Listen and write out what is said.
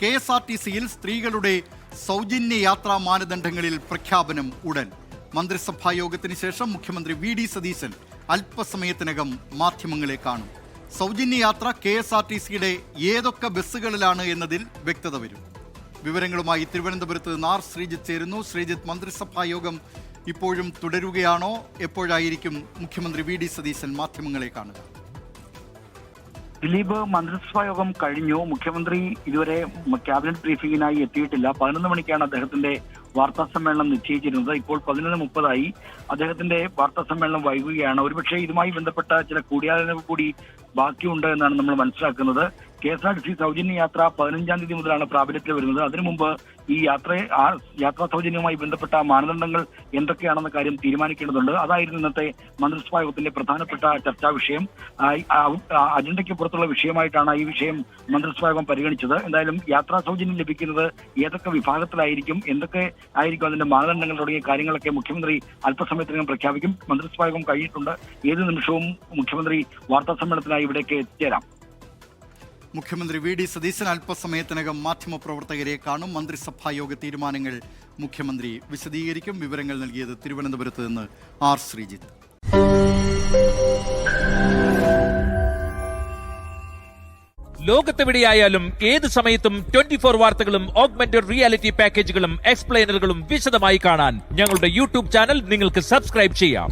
KSRTCയിൽ സ്ത്രീകളുടെ സൗജന്യ യാത്രാ മാനദണ്ഡങ്ങളിൽ പ്രഖ്യാപനം ഉടൻ. മന്ത്രിസഭാ യോഗത്തിന് ശേഷം മുഖ്യമന്ത്രി VD സതീശൻ അല്പസമയത്തിനകം മാധ്യമങ്ങളെ കാണും. സൗജന്യ യാത്ര KSRTCയുടെ ഏതൊക്കെ ബസ്സുകളിലാണ് എന്നതിൽ വ്യക്തത വരും. വിവരങ്ങളുമായി തിരുവനന്തപുരത്ത് നിന്ന് R. ശ്രീജിത്ത് ചേരുന്നു. ശ്രീജിത്ത്, മന്ത്രിസഭാ യോഗം ഇപ്പോഴും തുടരുകയാണോ? എപ്പോഴായിരിക്കും മുഖ്യമന്ത്രി VD സതീശൻ മാധ്യമങ്ങളെ കാണുക? ദിലീപ്, മന്ത്രിസഭാ യോഗം കഴിഞ്ഞു. മുഖ്യമന്ത്രി ഇതുവരെ ക്യാബിനറ്റ് ബ്രീഫിംഗിനായി എത്തിയിട്ടില്ല. 11 മണിക്കാണ് അദ്ദേഹത്തിന്റെ വാർത്താ സമ്മേളനം നിശ്ചയിച്ചിരുന്നത്. ഇപ്പോൾ 11:30 അദ്ദേഹത്തിന്റെ വാർത്താ സമ്മേളനം വൈകുകയാണ്. ഒരുപക്ഷെ ഇതുമായി ബന്ധപ്പെട്ട ചില കൂടിയാലോചന കൂടി ബാക്കിയുണ്ട് എന്നാണ് നമ്മൾ മനസ്സിലാക്കുന്നത്. KSRTC സൗജന്യ യാത്ര 15-ാം തീയതി മുതലാണ് പ്രാബല്യത്തിൽ വരുന്നത്. അതിനു മുമ്പ് ഈ യാത്രാ സൗജന്യവുമായി ബന്ധപ്പെട്ട മാനദണ്ഡങ്ങൾ എന്തൊക്കെയാണെന്ന കാര്യം തീരുമാനിക്കേണ്ടതുണ്ട്. അതായിരുന്നു ഇന്നത്തെ മന്ത്രിസഭാ യോഗത്തിന്റെ പ്രധാനപ്പെട്ട ചർച്ചാ വിഷയം. അജണ്ടയ്ക്ക് പുറത്തുള്ള വിഷയമായിട്ടാണ് ഈ വിഷയം മന്ത്രിസഭാ യോഗം പരിഗണിച്ചത്. എന്തായാലും യാത്രാ സൗജന്യം ലഭിക്കുന്നത് ഏതൊക്കെ വിഭാഗത്തിലായിരിക്കും, എന്തൊക്കെ ആയിരിക്കും അതിന്റെ മാനദണ്ഡങ്ങൾ തുടങ്ങിയ കാര്യങ്ങളൊക്കെ മുഖ്യമന്ത്രി അല്പസമയത്തിനകം പ്രഖ്യാപിക്കും. മന്ത്രിസഭാ യോഗം കഴിഞ്ഞിട്ടുണ്ട്. ഏത് നിമിഷവും മുഖ്യമന്ത്രി വാർത്താ സമ്മേളനത്തിനായി ഇവിടേക്ക് എത്തിച്ചേരാം. മുഖ്യമന്ത്രി VD സതീശൻ അല്പസമയത്തിനകം മാധ്യമപ്രവർത്തകരെ കാണും. മന്ത്രിസഭാ യോഗ തീരുമാനങ്ങൾ മുഖ്യമന്ത്രി വിശദീകരിക്കും. വിവരങ്ങൾ നൽകിയത് തിരുവനന്തപുരത്ത് നിന്ന് R. ശ്രീജിത്ത്. ലോകത്തെവിടെയായാലും ഏത് സമയത്തും 24 വാർത്തകളും ഓഗ്മെന്റഡ് റിയാലിറ്റി പാക്കേജുകളും എക്സ്പ്ലെയിനറുകളും വിശദമായി കാണാൻ ഞങ്ങളുടെ YouTube ചാനൽ നിങ്ങൾക്ക് സബ്സ്ക്രൈബ് ചെയ്യാം.